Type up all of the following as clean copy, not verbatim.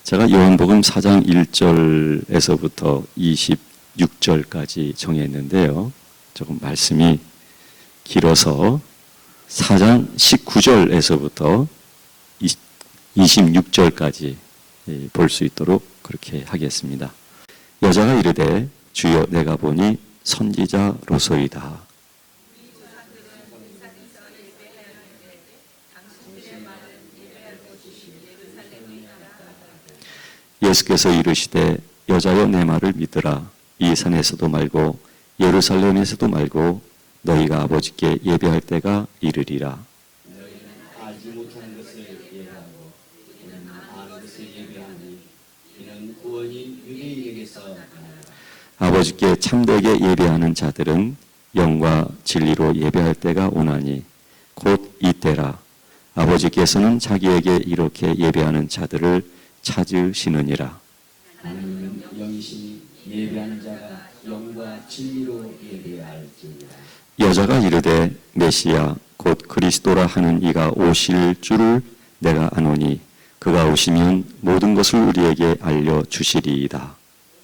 제가 요한복음 4장 1절에서부터 26절까지 정했는데요. 조금 말씀이 길어서 4장 19절에서부터 26절까지 볼 수 있도록 그렇게 하겠습니다. 여자가 이르되 주여 내가 보니 선지자로소이다. 예수께서 이르시되 여자여 내 말을 믿으라. 이 산에서도 말고 예루살렘에서도 말고 너희가 아버지께 예배할 때가 이르리라. 너희는 알지 못하는 것을 예배하고 우리는 아는 것을 예배하니 이는 구원이 유대인에게서 나느니라. 아버지께 참되게 예배하는 자들은 영과 진리로 예배할 때가 오나니 곧 이때라. 아버지께서는 자기에게 이렇게 예배하는 자들을 찾으시느니라. 하나님은 영이시니 예배하는 자가 영과 진리로 예배할지니라. 여자가 이르되 메시아 곧 그리스도라 하는 이가 오실 줄을 내가 아노니 그가 오시면 모든 것을 우리에게 알려주시리이다.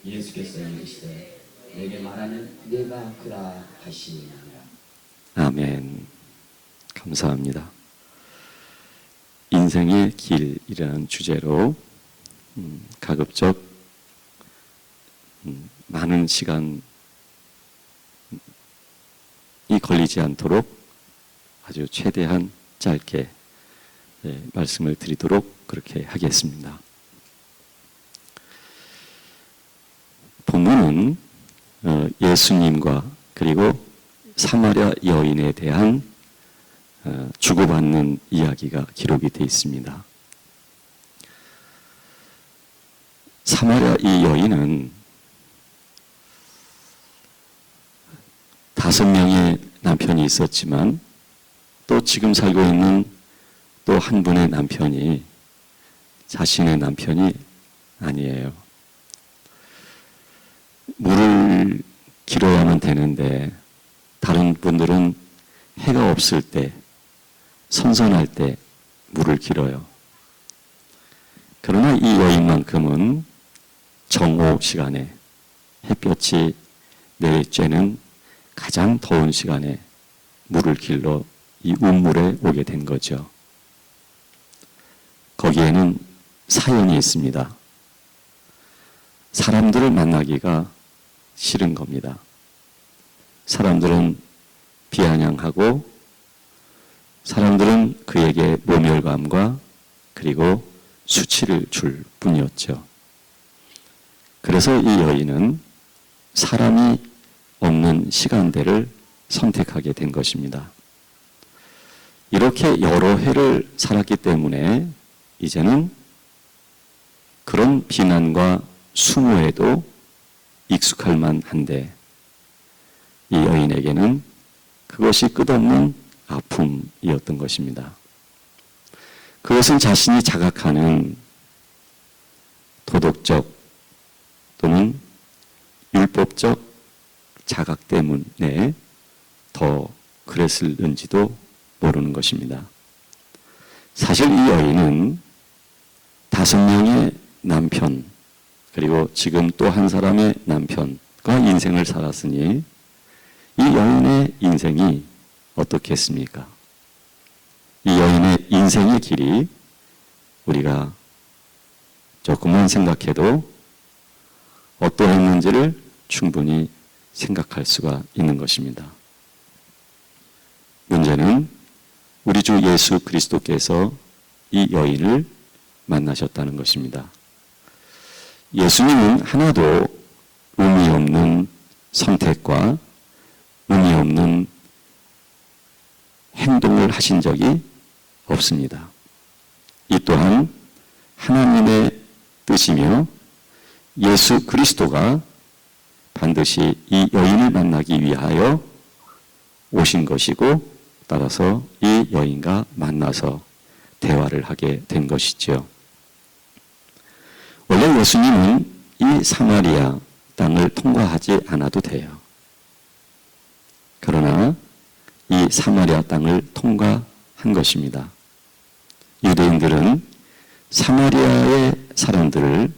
예수께서 이르시되 내게 말하는 내가 그라 하시니라. 아멘. 감사합니다. 인생의 길이라는 주제로 가급적 많은 시간이 걸리지 않도록 아주 최대한 짧게 말씀을 드리도록 그렇게 하겠습니다. 본문은 예수님과 그리고 사마리아 여인에 대한 주고받는 이야기가 기록이 되어 있습니다. 사마리아 이 여인은 5명의 남편이 있었지만 또 지금 살고 있는 또 한 분의 남편이 자신의 남편이 아니에요. 물을 길어야만 되는데 다른 분들은 해가 없을 때 선선할 때 물을 길어요. 그러나 이 여인만큼은 정오 시간에 햇볕이 내리쬐는 가장 더운 시간에 물을 길러 이 운물에 오게 된 거죠. 거기에는 사연이 있습니다. 사람들을 만나기가 싫은 겁니다. 사람들은 비아냥하고 사람들은 그에게 모멸감과 그리고 수치를 줄 뿐이었죠. 그래서 이 여인은 사람이 없는 시간대를 선택하게 된 것입니다. 이렇게 여러 해를 살았기 때문에 이제는 그런 비난과 수모에도 익숙할 만한데 이 여인에게는 그것이 끝없는 아픔이었던 것입니다. 그것은 자신이 자각하는 도덕적 또는 율법적 자각 때문에 더 그랬을는지도 모르는 것입니다. 사실 이 여인은 5명의 남편 그리고 지금 또 한 사람의 남편과 인생을 살았으니 이 여인의 인생이 어떻겠습니까? 이 여인의 인생의 길이 우리가 조금만 생각해도 어떠했는지를 충분히 생각할 수가 있는 것입니다. 문제는 우리 주 예수 그리스도께서 이 여인을 만나셨다는 것입니다. 예수님은 하나도 의미 없는 선택과 의미 없는 행동을 하신 적이 없습니다. 이 또한 하나님의 뜻이며 예수 그리스도가 반드시 이 여인을 만나기 위하여 오신 것이고 따라서 이 여인과 만나서 대화를 하게 된 것이죠. 원래 예수님은 이 사마리아 땅을 통과하지 않아도 돼요. 그러나 이 사마리아 땅을 통과한 것입니다. 유대인들은 사마리아에 사람들을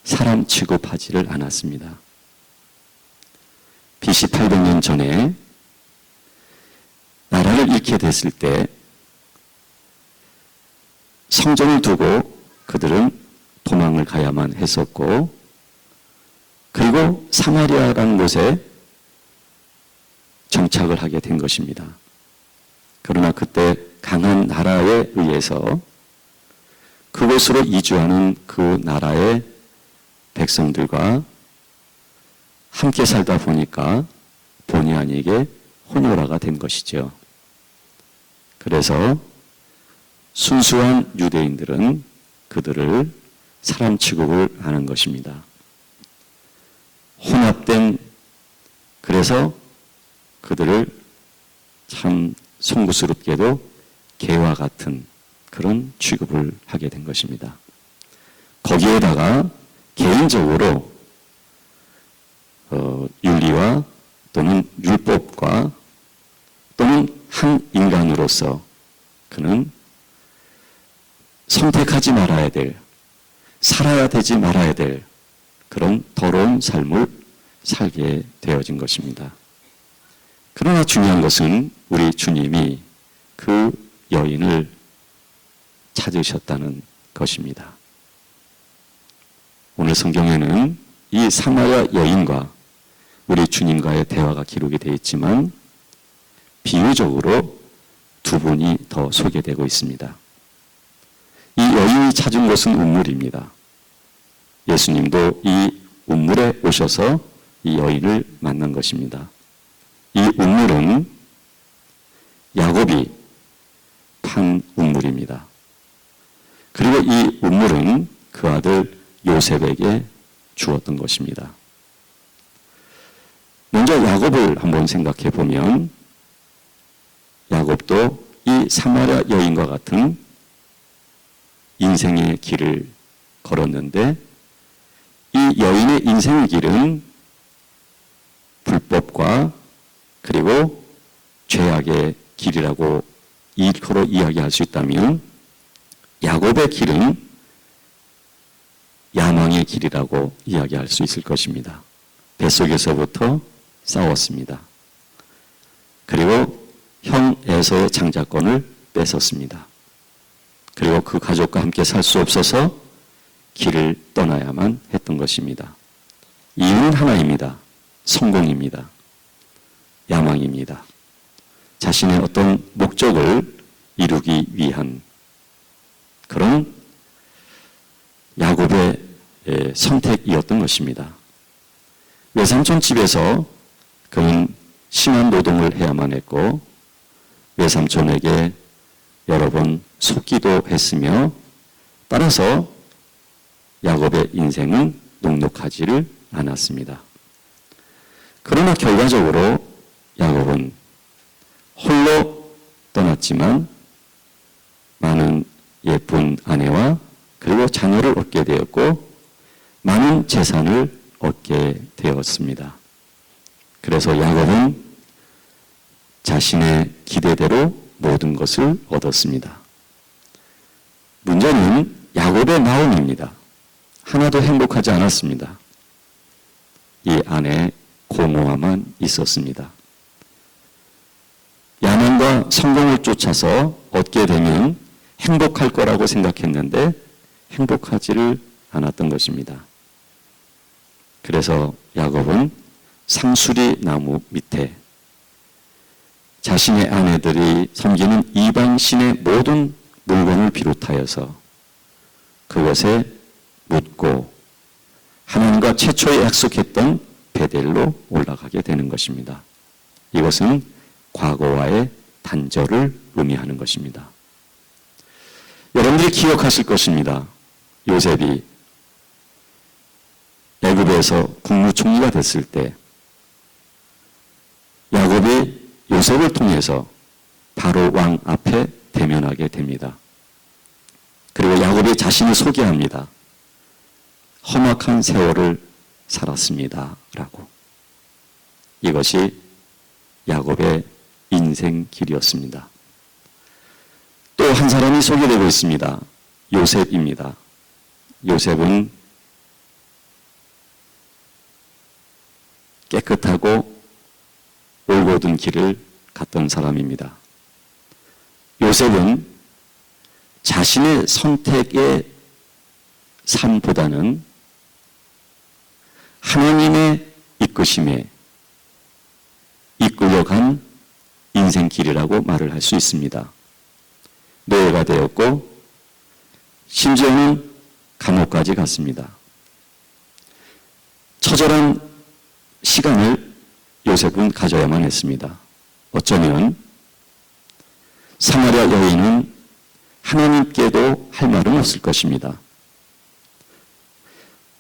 사람 취급하지를 않았습니다. BC 800년 전에 나라를 잃게 됐을 때 성전을 두고 그들은 도망을 가야만 했었고, 그리고 사마리아라는 곳에 정착을 하게 된 것입니다. 그러나 그때 강한 나라에 의해서 그곳으로 이주하는 그 나라의 백성들과 함께 살다 보니까 본의 아니게 혼혈아가 된 것이죠. 그래서 순수한 유대인들은 그들을 사람 취급을 하는 것입니다. 혼합된, 그래서 그들을 참 송구스럽게도 개와 같은 그런 취급을 하게 된 것입니다. 거기에다가 개인적으로 윤리와 또는 율법과 또는 한 인간으로서 그는 선택하지 말아야 될, 살아야 되지 말아야 될 그런 더러운 삶을 살게 되어진 것입니다. 그러나 중요한 것은 우리 주님이 그 여인을 찾으셨다는 것입니다. 오늘 성경에는 이 사마리아 여인과 우리 주님과의 대화가 기록이 되어 있지만 비유적으로 두 분이 더 소개되고 있습니다. 이 여인이 찾은 곳은 우물입니다. 예수님도 이 우물에 오셔서 이 여인을 만난 것입니다. 이 우물은 야곱이 판 우물입니다. 그리고 이 우물은 그 아들 요셉에게 주었던 것입니다. 먼저 야곱을 한번 생각해 보면 야곱도 이 사마리아 여인과 같은 인생의 길을 걸었는데 이 여인의 인생의 길은 불법과 그리고 죄악의 길이라고 일컬어 이야기할 수 있다면 야곱의 길은 야망의 길이라고 이야기할 수 있을 것입니다. 뱃속에서부터 싸웠습니다. 그리고 형 에서의 장자권을 뺏었습니다. 그리고 그 가족과 함께 살 수 없어서 길을 떠나야만 했던 것입니다. 이유는 하나입니다. 성공입니다. 야망입니다. 자신의 어떤 목적을 이루기 위한 그런 야곱의 선택이었던 것입니다. 외삼촌 집에서 그는 심한 노동을 해야만 했고 외삼촌에게 여러 번 속기도 했으며 따라서 야곱의 인생은 녹록하지를 않았습니다. 그러나 결과적으로 야곱은 홀로 떠났지만 많은 예쁜 아내와 그리고 자녀를 얻게 되었고 많은 재산을 얻게 되었습니다. 그래서 야곱은 자신의 기대대로 모든 것을 얻었습니다. 문제는 야곱의 마음입니다. 하나도 행복하지 않았습니다. 이 안에 공허함만 있었습니다. 야망과 성공을 쫓아서 얻게 되면 행복할 거라고 생각했는데 행복하지를 않았던 것입니다. 그래서 야곱은 상수리 나무 밑에 자신의 아내들이 섬기는 이방 신의 모든 물건을 비롯하여서 그것에 묻고 하나님과 최초에 약속했던 베델로 올라가게 되는 것입니다. 이것은 과거와의 단절을 의미하는 것입니다. 여러분들이 기억하실 것입니다. 요셉이 애굽에서 국무총리가 됐을 때 야곱이 요셉을 통해서 바로 왕 앞에 대면하게 됩니다. 그리고 야곱이 자신을 소개합니다. 험악한 세월을 살았습니다. 라고. 이것이 야곱의 인생 길이었습니다. 또 한 사람이 소개되고 있습니다. 요셉입니다. 요셉은 깨끗하고 올곧은 길을 갔던 사람입니다. 요셉은 자신의 선택의 삶보다는 하나님의 이끄심에 이끌려간 인생길이라고 말을 할 수 있습니다. 노예가 되었고 심지어는 감옥까지 갔습니다. 처절한 시간을 요셉은 가져야만 했습니다. 어쩌면 사마리아 여인은 하나님께도 할 말은 없을 것입니다.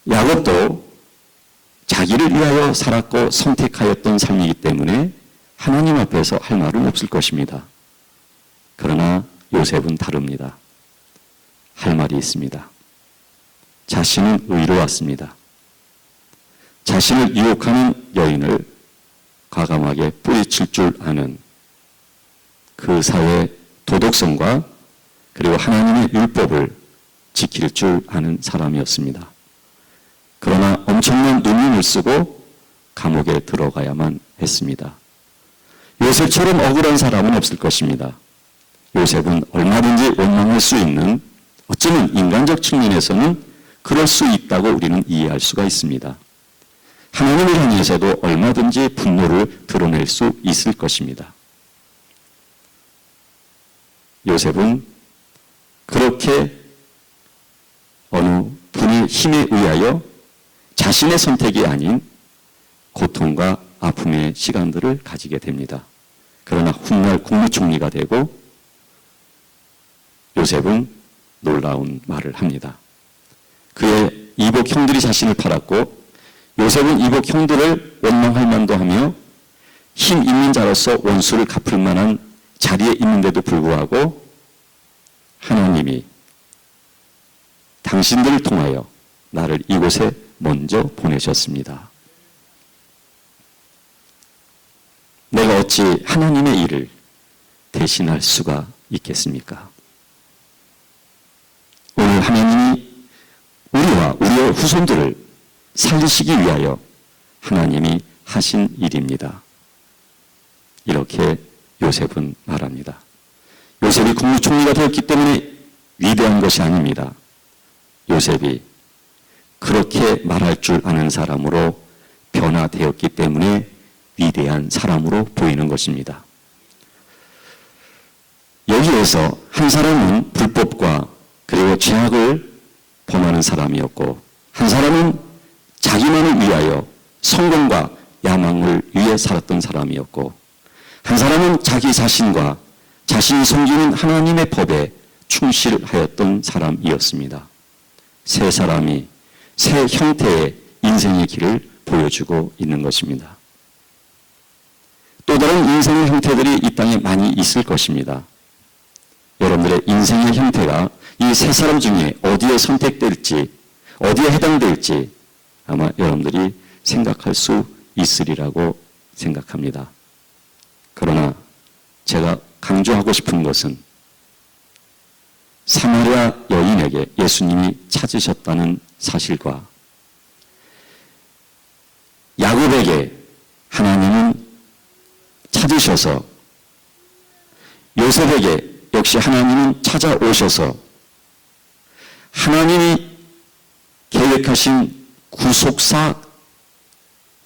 야곱도 자기를 위하여 살았고 선택하였던 삶이기 때문에 하나님 앞에서 할 말은 없을 것입니다. 그러나 요셉은 다릅니다. 할 말이 있습니다. 자신은 의로웠습니다. 자신을 유혹하는 여인을 과감하게 뿌리칠 줄 아는 그 사회의 도덕성과 그리고 하나님의 율법을 지킬 줄 아는 사람이었습니다. 그러나 엄청난 누명을 쓰고 감옥에 들어가야만 했습니다. 요셉처럼 억울한 사람은 없을 것입니다. 요셉은 얼마든지 원망할 수 있는, 어쩌면 인간적 측면에서는 그럴 수 있다고 우리는 이해할 수가 있습니다. 하나님을 향해서도 얼마든지 분노를 드러낼 수 있을 것입니다. 요셉은 그렇게 어느 분의 힘에 의하여 자신의 선택이 아닌 고통과 아픔의 시간들을 가지게 됩니다. 그러나 훗날 국무총리가 되고 요셉은 놀라운 말을 합니다. 그의 이복 형들이 자신을 팔았고 요셉은 이복 형들을 원망할 만도 하며 힘 있는 자로서 원수를 갚을 만한 자리에 있는데도 불구하고 하나님이 당신들을 통하여 나를 이곳에 먼저 보내셨습니다. 내가 어찌 하나님의 일을 대신할 수가 있겠습니까? 오늘 하나님이 우리와 우리의 후손들을 살리시기 위하여 하나님이 하신 일입니다. 이렇게 요셉은 말합니다. 요셉이 국무총리가 되었기 때문에 위대한 것이 아닙니다. 요셉이 그렇게 말할 줄 아는 사람으로 변화되었기 때문에 위대한 사람으로 보이는 것입니다. 여기에서 한 사람은 불법과 그리고 죄악을 범하는 사람이었고 한 사람은 자기만을 위하여 성공과 야망을 위해 살았던 사람이었고 한 사람은 자기 자신과 자신이 섬기는 하나님의 법에 충실하였던 사람이었습니다. 세 사람이 세 형태의 인생의 길을 보여주고 있는 것입니다. 또 다른 인생의 형태들이 이 땅에 많이 있을 것입니다. 여러분들의 인생의 형태가 이 세 사람 중에 어디에 선택될지, 어디에 해당될지 아마 여러분들이 생각할 수 있으리라고 생각합니다. 그러나 제가 강조하고 싶은 것은 사마리아 여인에게 예수님이 찾으셨다는 사실과 야곱에게 하나님은 찾으셔서 요셉에게 역시 하나님은 찾아오셔서 하나님이 계획하신 구속사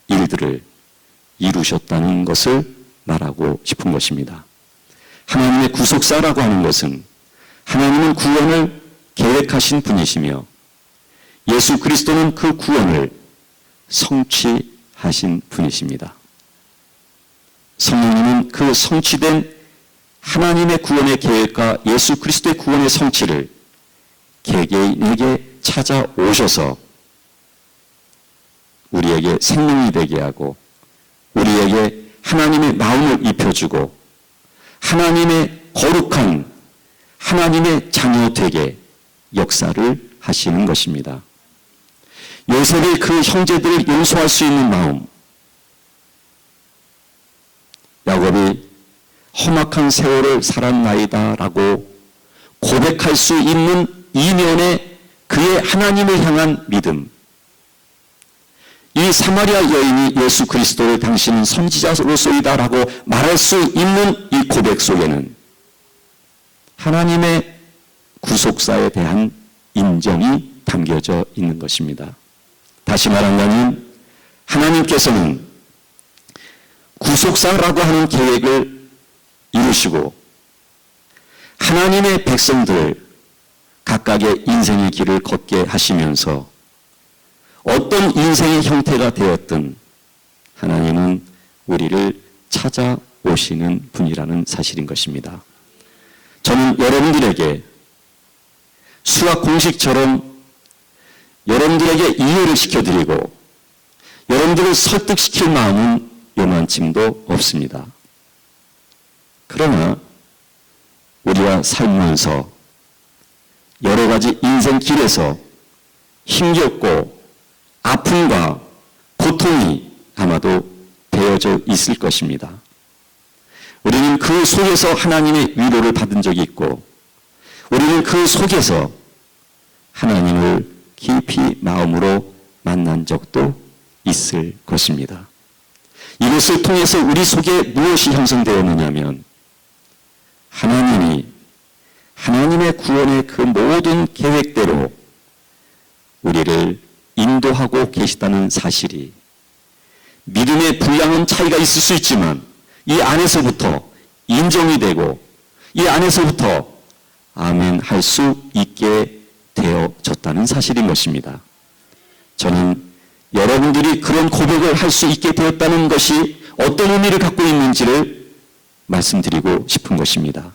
일들을 이루셨다는 것을 말하고 싶은 것입니다. 하나님의 구속사라고 하는 것은 하나님은 구원을 계획하신 분이시며 예수 그리스도는 그 구원을 성취하신 분이십니다. 성령님은 그 성취된 하나님의 구원의 계획과 예수 그리스도의 구원의 성취를 개개인에게 찾아오셔서 우리에게 생명이 되게 하고 우리에게 하나님의 마음을 입혀주고 하나님의 거룩한 하나님의 자녀 되게 역사를 하시는 것입니다. 요셉의 그 형제들을 용서할 수 있는 마음, 야곱이 험악한 세월을 살았나이다 라고 고백할 수 있는 이면의 그의 하나님을 향한 믿음, 이 사마리아 여인이 예수 그리스도를 당신은 선지자로소이다라고 말할 수 있는 이 고백 속에는 하나님의 구속사에 대한 인정이 담겨져 있는 것입니다. 다시 말하면 하나님께서는 구속사라고 하는 계획을 이루시고 하나님의 백성들 각각의 인생의 길을 걷게 하시면서 어떤 인생의 형태가 되었든 하나님은 우리를 찾아오시는 분이라는 사실인 것입니다. 저는 여러분들에게 수학 공식처럼 여러분들에게 이해를 시켜드리고 여러분들을 설득시킬 마음은 요만침도 없습니다. 그러나 우리가 살면서 여러 가지 인생 길에서 힘겹고 아픔과 고통이 아마도 배어져 있을 것입니다. 우리는 그 속에서 하나님의 위로를 받은 적이 있고 우리는 그 속에서 하나님을 깊이 마음으로 만난 적도 있을 것입니다. 이것을 통해서 우리 속에 무엇이 형성되었느냐면 하나님이 하나님의 구원의 그 모든 계획대로 우리를 인도하고 계시다는 사실이 믿음의 분량은 차이가 있을 수 있지만 이 안에서부터 인정이 되고 이 안에서부터 아멘 할 수 있게 되어졌다는 사실인 것입니다. 저는 여러분들이 그런 고백을 할 수 있게 되었다는 것이 어떤 의미를 갖고 있는지를 말씀드리고 싶은 것입니다.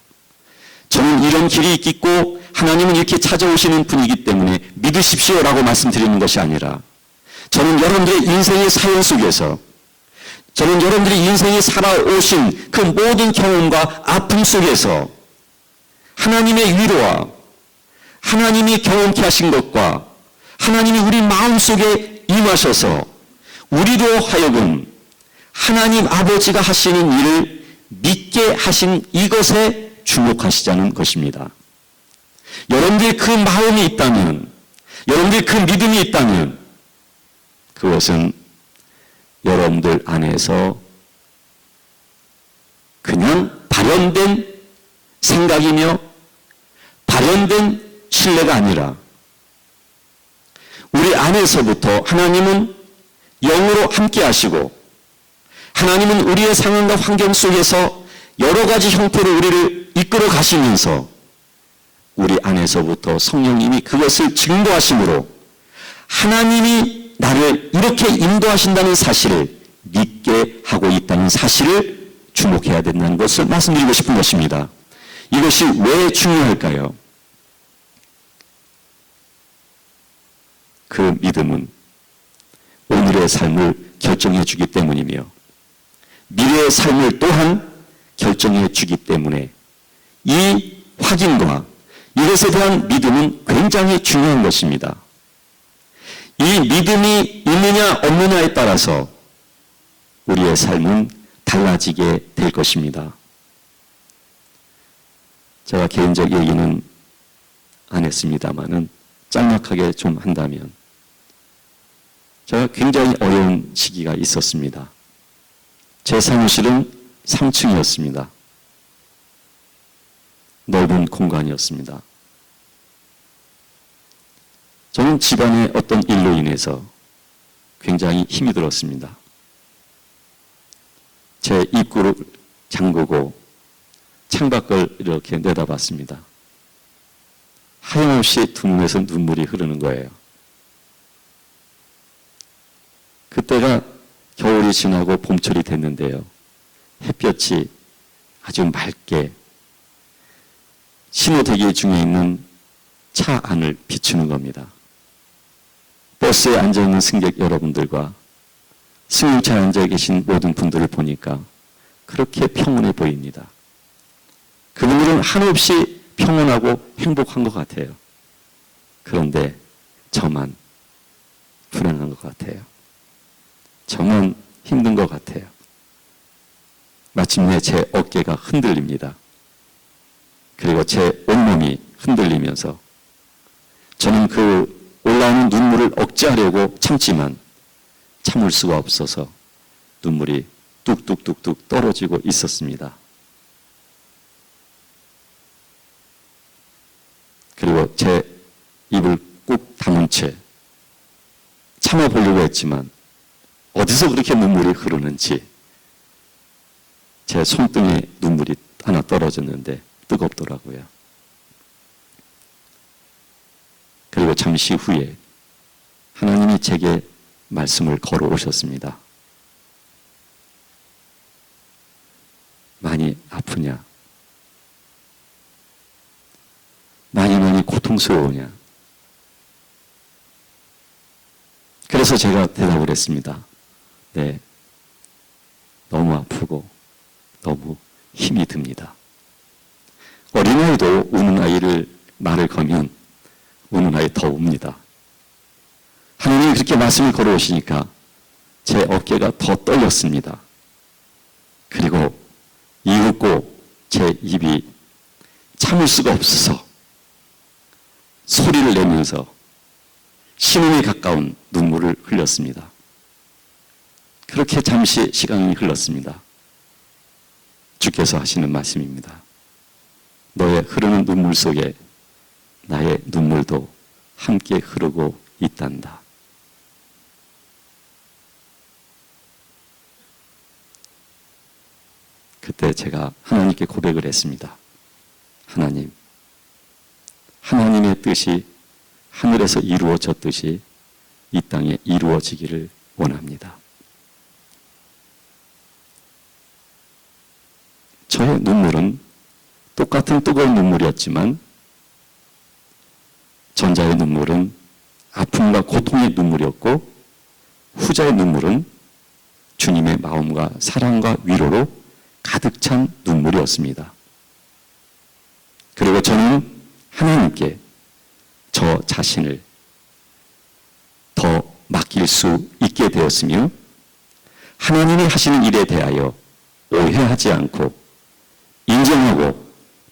저는 이런 길이 있고 하나님은 이렇게 찾아오시는 분이기 때문에 믿으십시오라고 말씀드리는 것이 아니라 저는 여러분들의 인생의 사연 속에서 저는 여러분들이 인생에 살아오신 그 모든 경험과 아픔 속에서 하나님의 위로와 하나님이 경험케 하신 것과 하나님이 우리 마음속에 임하셔서 우리로 하여금 하나님 아버지가 하시는 일을 믿게 하신 이것에 주목하시자는 것입니다. 여러분들이 그 마음이 있다면, 여러분들이 그 믿음이 있다면 그것은 여러분들 안에서 그냥 발현된 생각이며 발현된 신뢰가 아니라 우리 안에서부터 하나님은 영으로 함께 하시고 하나님은 우리의 상황과 환경 속에서 여러 가지 형태로 우리를 이끌어 가시면서 우리 안에서부터 성령님이 그것을 증거하심으로 하나님이 나를 이렇게 인도하신다는 사실을 믿게 하고 있다는 사실을 주목해야 된다는 것을 말씀드리고 싶은 것입니다. 이것이 왜 중요할까요? 그 믿음은 오늘의 삶을 결정해 주기 때문이며 미래의 삶을 또한 결정해 주기 때문에 이 확인과 이것에 대한 믿음은 굉장히 중요한 것입니다. 이 믿음이 있느냐 없느냐에 따라서 우리의 삶은 달라지게 될 것입니다. 제가 개인적 얘기는 안 했습니다만은 짤막하게 좀 한다면 제가 굉장히 어려운 시기가 있었습니다. 제 사무실은 3층이었습니다. 넓은 공간이었습니다. 저는 집안의 어떤 일로 인해서 굉장히 힘이 들었습니다. 제 입구를 잠그고 창밖을 이렇게 내다봤습니다. 하염없이 두 눈에서 눈물이 흐르는 거예요. 그때가 겨울이 지나고 봄철이 됐는데요. 햇볕이 아주 맑게 신호대기 중에 있는 차 안을 비추는 겁니다. 버스에 앉아있는 승객 여러분들과 승용차에 앉아 계신 모든 분들을 보니까 그렇게 평온해 보입니다. 그분들은 한없이 평온하고 행복한 것 같아요. 그런데 저만 불안한 것 같아요. 저만 힘든 것 같아요. 마침내 제 어깨가 흔들립니다. 그리고 제 온몸이 흔들리면서 저는 그 올라오는 눈물을 억제하려고 참지만 참을 수가 없어서 눈물이 뚝뚝뚝뚝 떨어지고 있었습니다. 그리고 제 입을 꾹 다문 채 참아보려고 했지만 어디서 그렇게 눈물이 흐르는지 제 손등에 눈물이 하나 떨어졌는데 뜨겁더라고요. 그리고 잠시 후에 하나님이 제게 말씀을 걸어오셨습니다. 많이 아프냐? 많이 고통스러우냐? 그래서 제가 대답을 했습니다. 네, 너무 아프고 너무 힘이 듭니다. 어린아이도 우는 아이를 말을 거면 우는 아이 더 웁니다. 하나님이 그렇게 말씀을 걸어오시니까 제 어깨가 더 떨렸습니다. 그리고 이윽고 제 입이 참을 수가 없어서 소리를 내면서 신음에 가까운 눈물을 흘렸습니다. 그렇게 잠시 시간이 흘렀습니다. 주께서 하시는 말씀입니다. 너의 흐르는 눈물 속에 나의 눈물도 함께 흐르고 있단다. 그때 제가 하나님께 고백을 했습니다. 하나님, 하나님의 뜻이 하늘에서 이루어졌듯이 이 땅에 이루어지기를 원합니다. 저의 눈물은 똑같은 뜨거운 눈물이었지만 전자의 눈물은 아픔과 고통의 눈물이었고 후자의 눈물은 주님의 마음과 사랑과 위로로 가득 찬 눈물이었습니다. 그리고 저는 하나님께 저 자신을 더 맡길 수 있게 되었으며 하나님이 하시는 일에 대하여 오해하지 않고 인정하고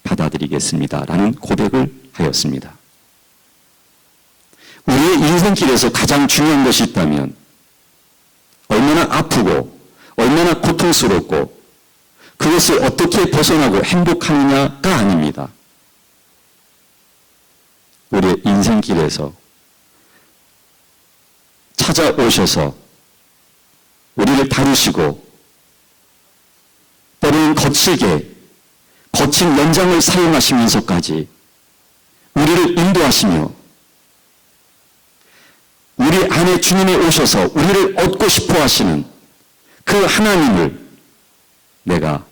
받아들이겠습니다라는 고백을 하였습니다. 우리의 인생길에서 가장 중요한 것이 있다면 얼마나 아프고 얼마나 고통스럽고 그것을 어떻게 벗어나고 행복하느냐가 아닙니다. 우리의 인생길에서 찾아오셔서 우리를 다루시고 때로는 거칠게 거친 연장을 사용하시면서까지 우리를 인도하시며 우리 안에 주님이 오셔서 우리를 얻고 싶어 하시는 그 하나님을 내가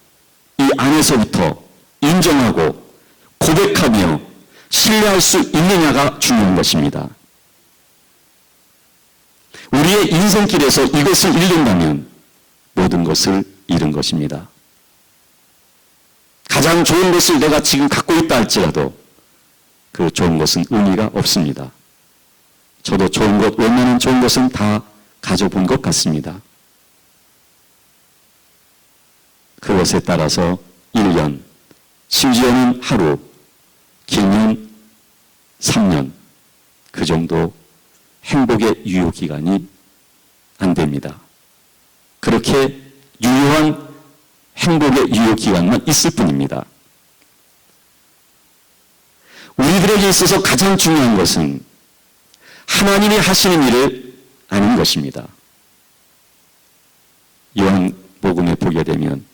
이 안에서부터 인정하고 고백하며 신뢰할 수 있느냐가 중요한 것입니다. 우리의 인생길에서 이것을 잃는다면 모든 것을 잃은 것입니다. 가장 좋은 것을 내가 지금 갖고 있다 할지라도 그 좋은 것은 의미가 없습니다. 저도 좋은 것, 웬만한 좋은 것은 다 가져본 것 같습니다. 그것에 따라서 1년, 심지어는 하루, 길면 3년, 그 정도 행복의 유효기간이 안 됩니다. 그렇게 유효한 행복의 유효기간만 있을 뿐입니다. 우리들에게 있어서 가장 중요한 것은 하나님이 하시는 일을 아는 것입니다. 요한복음에 보게 되면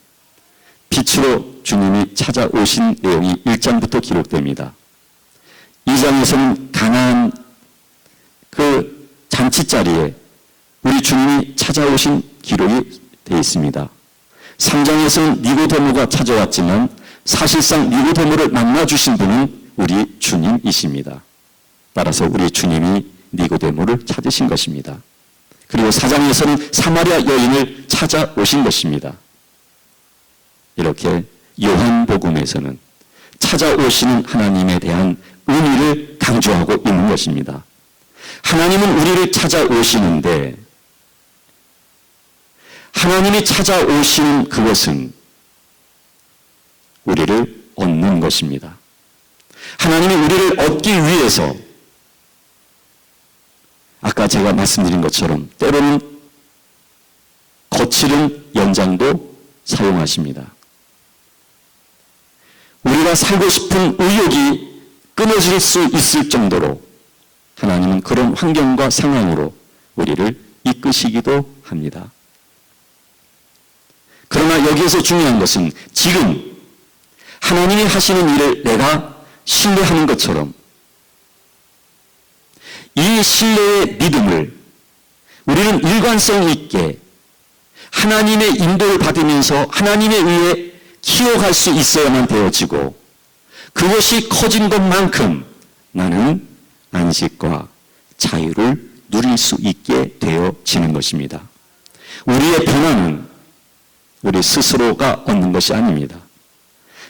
빛으로 주님이 찾아오신 내용이 1장부터 기록됩니다. 2장에서는 가나안 그 잔치자리에 우리 주님이 찾아오신 기록이 되어 있습니다. 3장에서는 니고데모가 찾아왔지만 사실상 니고데모를 만나주신 분은 우리 주님이십니다. 따라서 우리 주님이 니고데모를 찾으신 것입니다. 그리고 4장에서는 사마리아 여인을 찾아오신 것입니다. 이렇게 요한복음에서는 찾아오시는 하나님에 대한 의미를 강조하고 있는 것입니다. 하나님은 우리를 찾아오시는데 하나님이 찾아오시는 그것은 우리를 얻는 것입니다. 하나님이 우리를 얻기 위해서 아까 제가 말씀드린 것처럼 때로는 거칠은 연장도 사용하십니다. 우리가 살고 싶은 의욕이 끊어질 수 있을 정도로 하나님은 그런 환경과 상황으로 우리를 이끄시기도 합니다. 그러나 여기에서 중요한 것은 지금 하나님이 하시는 일을 내가 신뢰하는 것처럼 이 신뢰의 믿음을 우리는 일관성 있게 하나님의 인도를 받으면서 하나님에 의해 키워갈 수 있어야만 되어지고, 그것이 커진 것만큼 나는 안식과 자유를 누릴 수 있게 되어지는 것입니다. 우리의 변화는 우리 스스로가 얻는 것이 아닙니다.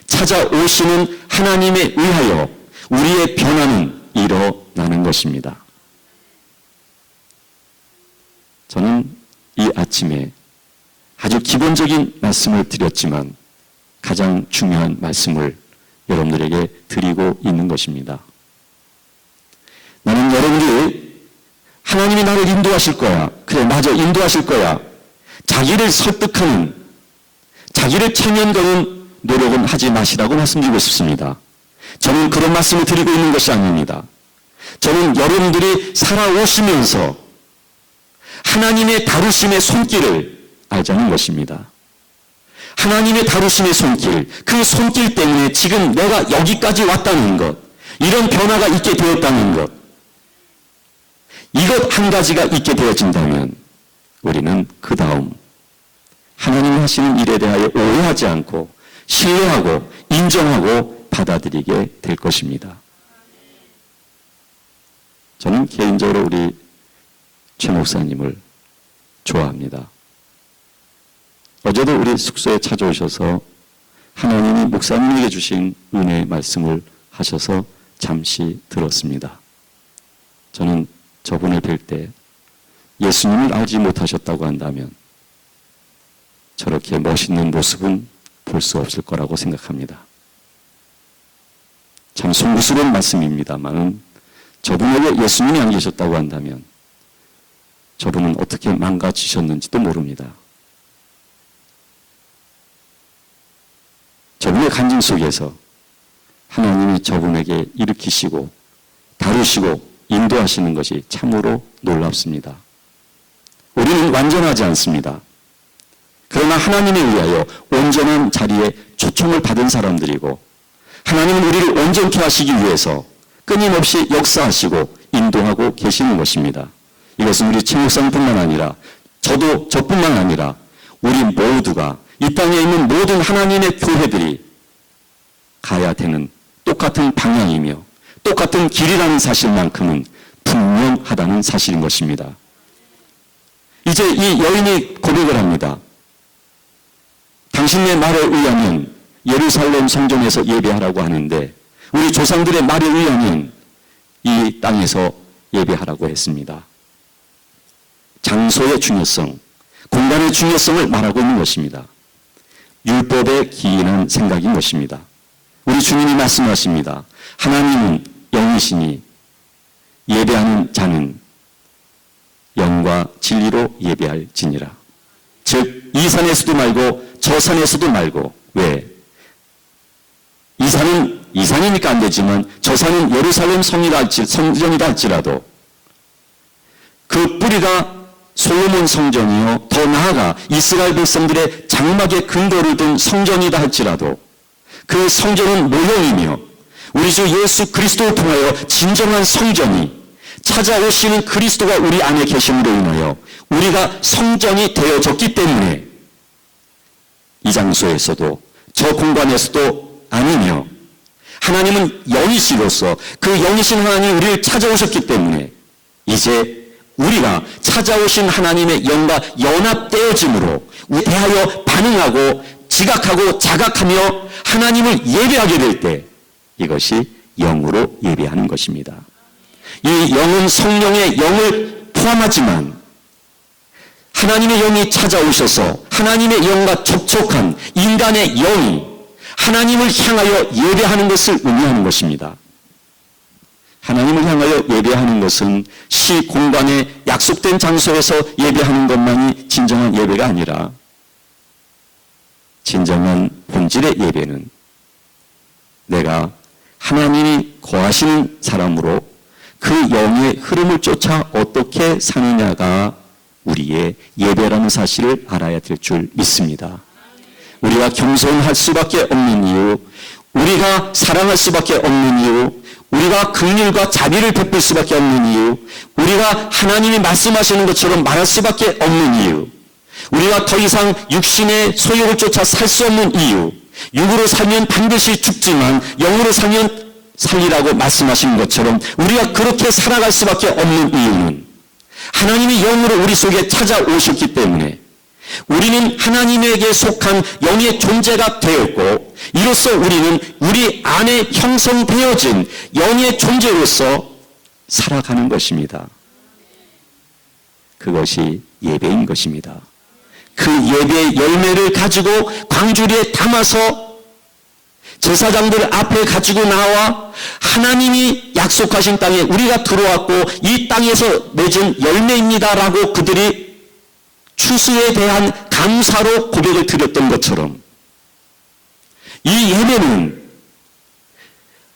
찾아오시는 하나님에 의하여 우리의 변화는 일어나는 것입니다. 저는 이 아침에 아주 기본적인 말씀을 드렸지만 가장 중요한 말씀을 여러분들에게 드리고 있는 것입니다. 나는 여러분들이 하나님이 나를 인도하실 거야. 그래, 맞아, 인도하실 거야. 자기를 설득하는, 자기를 체면거는 노력은 하지 마시라고 말씀드리고 싶습니다. 저는 그런 말씀을 드리고 있는 것이 아닙니다. 저는 여러분들이 살아오시면서 하나님의 다루심의 손길을 알자는 것입니다. 하나님의 다루심의 손길, 그 손길 때문에 지금 내가 여기까지 왔다는 것, 이런 변화가 있게 되었다는 것, 이것 한 가지가 있게 되어진다면 우리는 그 다음 하나님이 하시는 일에 대하여 오해하지 않고 신뢰하고 인정하고 받아들이게 될 것입니다. 저는 개인적으로 우리 최 목사님을 좋아합니다. 어제도 우리 숙소에 찾아오셔서 하나님이 목사님에게 주신 은혜의 말씀을 하셔서 잠시 들었습니다. 저는 저분을 뵐 때 예수님을 알지 못하셨다고 한다면 저렇게 멋있는 모습은 볼 수 없을 거라고 생각합니다. 참 송구스러운 말씀입니다만 저분에게 예수님이 안 계셨다고 한다면 저분은 어떻게 망가지셨는지도 모릅니다. 저분의 간증 속에서 하나님이 저분에게 일으키시고 다루시고 인도하시는 것이 참으로 놀랍습니다. 우리는 완전하지 않습니다. 그러나 하나님에 의하여 온전한 자리에 초청을 받은 사람들이고, 하나님은 우리를 온전케 하시기 위해서 끊임없이 역사하시고 인도하고 계시는 것입니다. 이것은 우리 최 목사님뿐만 아니라 저뿐만 아니라 우리 모두가 이 땅에 있는 모든 하나님의 교회들이 가야 되는 똑같은 방향이며 똑같은 길이라는 사실만큼은 분명하다는 사실인 것입니다. 이제 이 여인이 고백을 합니다. 당신의 말에 의하면 예루살렘 성전에서 예배하라고 하는데 우리 조상들의 말에 의하면 이 땅에서 예배하라고 했습니다. 장소의 중요성, 공간의 중요성을 말하고 있는 것입니다. 율법에 기인한 생각인 것입니다. 우리 주님이 말씀하십니다. 하나님은 영이시니 예배하는 자는 영과 진리로 예배할지니라. 즉 이 산에서도 말고 저 산에서도 말고. 왜? 이 산은 이 산이니까 안 되지만 저 산은 예루살렘 성전이다 할지라도 그 뿌리가 솔로몬 성전이요, 더 나아가 이스라엘 백성들의 장막의 근거를 둔 성전이다 할지라도 그 성전은 모형이며 우리 주 예수 그리스도를 통하여 진정한 성전이 찾아오시는 그리스도가 우리 안에 계심으로 인하여 우리가 성전이 되어졌기 때문에 이 장소에서도 저 공간에서도 아니며, 하나님은 영이시로서 그 영이신 하나님이 우리를 찾아오셨기 때문에 이제 우리가 찾아오신 하나님의 영과 연합되어짐으로 대하여 반응하고 지각하고 자각하며 하나님을 예배하게 될 때 이것이 영으로 예배하는 것입니다. 이 영은 성령의 영을 포함하지만 하나님의 영이 찾아오셔서 하나님의 영과 접촉한 인간의 영이 하나님을 향하여 예배하는 것을 의미하는 것입니다. 하나님을 향하여 모여 예배하는 것은 시 공간에 약속된 장소에서 예배하는 것만이 진정한 예배가 아니라 진정한 본질의 예배는 내가 하나님이 거하시는 사람으로 그 영의 흐름을 쫓아 어떻게 사느냐가 우리의 예배라는 사실을 알아야 될 줄 믿습니다. 우리가 겸손할 수밖에 없는 이유, 우리가 사랑할 수밖에 없는 이유, 우리가 긍휼과 자비를 베풀 수밖에 없는 이유, 우리가 하나님이 말씀하시는 것처럼 말할 수밖에 없는 이유, 우리가 더 이상 육신의 소욕을 쫓아 살 수 없는 이유, 육으로 살면 반드시 죽지만 영으로 살면 살리라고 말씀하신 것처럼 우리가 그렇게 살아갈 수밖에 없는 이유는 하나님이 영으로 우리 속에 찾아오셨기 때문에 우리는 하나님에게 속한 영의 존재가 되었고 이로써 우리는 우리 안에 형성되어진 영의 존재로서 살아가는 것입니다. 그것이 예배인 것입니다. 그 예배의 열매를 가지고 광주리에 담아서 제사장들 앞에 가지고 나와 하나님이 약속하신 땅에 우리가 들어왔고 이 땅에서 맺은 열매입니다라고 그들이 추수에 대한 감사로 고백을 드렸던 것처럼 이 예배는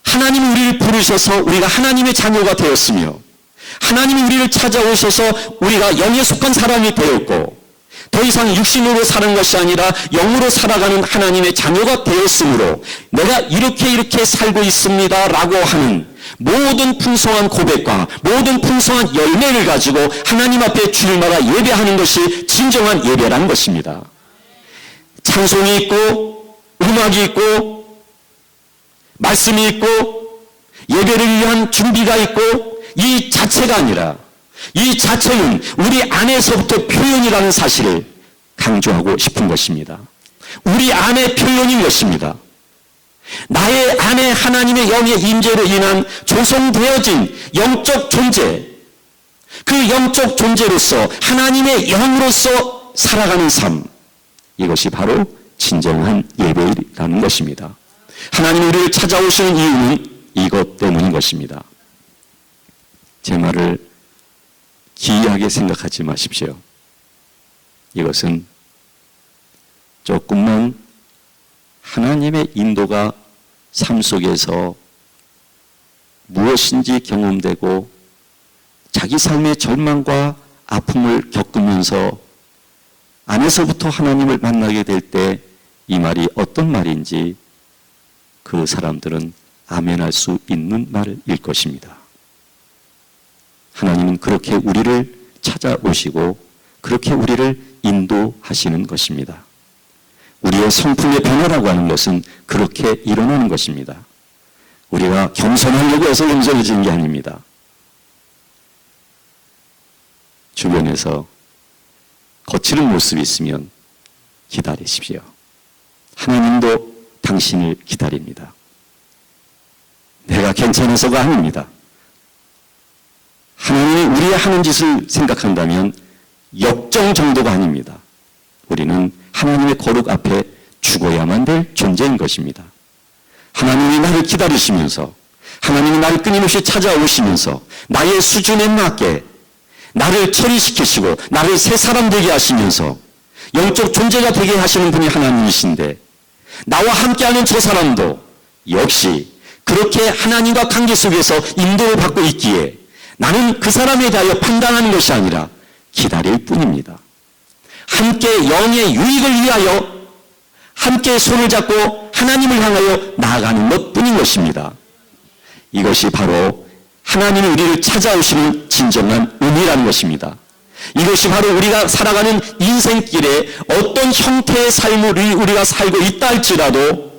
하나님이 우리를 부르셔서 우리가 하나님의 자녀가 되었으며 하나님이 우리를 찾아오셔서 우리가 영에 속한 사람이 되었고 더 이상 육신으로 사는 것이 아니라 영으로 살아가는 하나님의 자녀가 되었으므로 내가 이렇게 살고 있습니다 라고 하는 모든 풍성한 고백과 모든 풍성한 열매를 가지고 하나님 앞에 주일마다 예배하는 것이 진정한 예배라는 것입니다. 찬송이 있고 음악이 있고 말씀이 있고 예배를 위한 준비가 있고 이 자체가 아니라 이 자체는 우리 안에서부터 표현이라는 사실을 강조하고 싶은 것입니다. 우리 안의 표현인 것입니다. 나의 안에 하나님의 영의 임재로 인한 조성되어진 영적 존재, 그 영적 존재로서 하나님의 영으로서 살아가는 삶, 이것이 바로 진정한 예배라는 것입니다. 하나님이 우리를 찾아오시는 이유는 이것 때문인 것입니다. 제 말을 기이하게 생각하지 마십시오. 이것은 조금만 하나님의 인도가 삶 속에서 무엇인지 경험되고 자기 삶의 절망과 아픔을 겪으면서 안에서부터 하나님을 만나게 될 때 이 말이 어떤 말인지 그 사람들은 아멘할 수 있는 말일 것입니다. 하나님은 그렇게 우리를 찾아오시고 그렇게 우리를 인도하시는 것입니다. 우리의 성품의 변화라고 하는 것은 그렇게 일어나는 것입니다. 우리가 겸손하려고 해서 겸손해지는 게 아닙니다. 주변에서 거칠은 모습이 있으면 기다리십시오. 하나님도 당신을 기다립니다. 내가 괜찮아서가 아닙니다. 하나님이 우리의 하는 짓을 생각한다면 역정 정도가 아닙니다. 우리는 하나님의 거룩 앞에 죽어야만 될 존재인 것입니다. 하나님이 나를 기다리시면서 하나님이 나를 끊임없이 찾아오시면서 나의 수준에 맞게 나를 처리시키시고 나를 새 사람 되게 하시면서 영적 존재가 되게 하시는 분이 하나님이신데 나와 함께하는 저 사람도 역시 그렇게 하나님과 관계 속에서 인도를 받고 있기에 나는 그 사람에 대하여 판단하는 것이 아니라 기다릴 뿐입니다. 함께 영의 유익을 위하여 함께 손을 잡고 하나님을 향하여 나아가는 것뿐인 것입니다. 이것이 바로 하나님이 우리를 찾아오시는 진정한 의미라는 것입니다. 이것이 바로 우리가 살아가는 인생길에 어떤 형태의 삶을 우리가 살고 있다 할지라도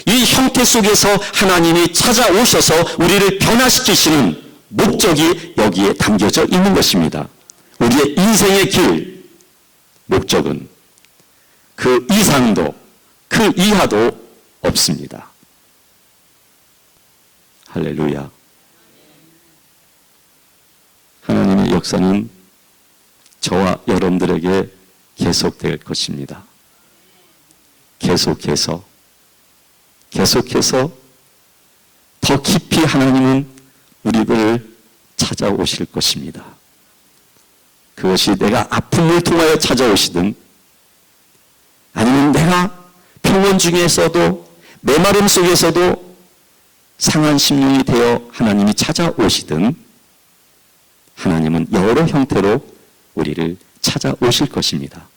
이 형태 속에서 하나님이 찾아오셔서 우리를 변화시키시는 목적이 여기에 담겨져 있는 것입니다. 우리의 인생의 길, 목적은 그 이상도 그 이하도 없습니다. 할렐루야. 하나님의 역사는 저와 여러분들에게 계속될 것입니다. 계속해서 더 깊이 하나님은 우리들을 찾아오실 것입니다. 그것이 내가 아픔을 통하여 찾아오시든 아니면 내가 평온 중에서도 메마름 속에서도 상한 심령이 되어 하나님이 찾아오시든 하나님은 여러 형태로 우리를 찾아오실 것입니다.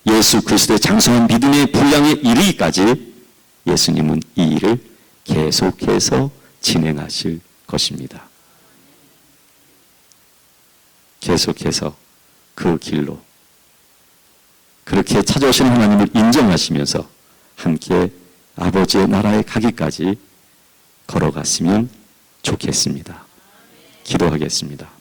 예수 그리스도의 장성한 믿음의 분량에 이르기까지 예수님은 이 일을 계속해서 진행하실 것입니다. 계속해서 그 길로 그렇게 찾아오시는 하나님을 인정하시면서 함께 아버지의 나라에 가기까지 걸어갔으면 좋겠습니다. 기도하겠습니다.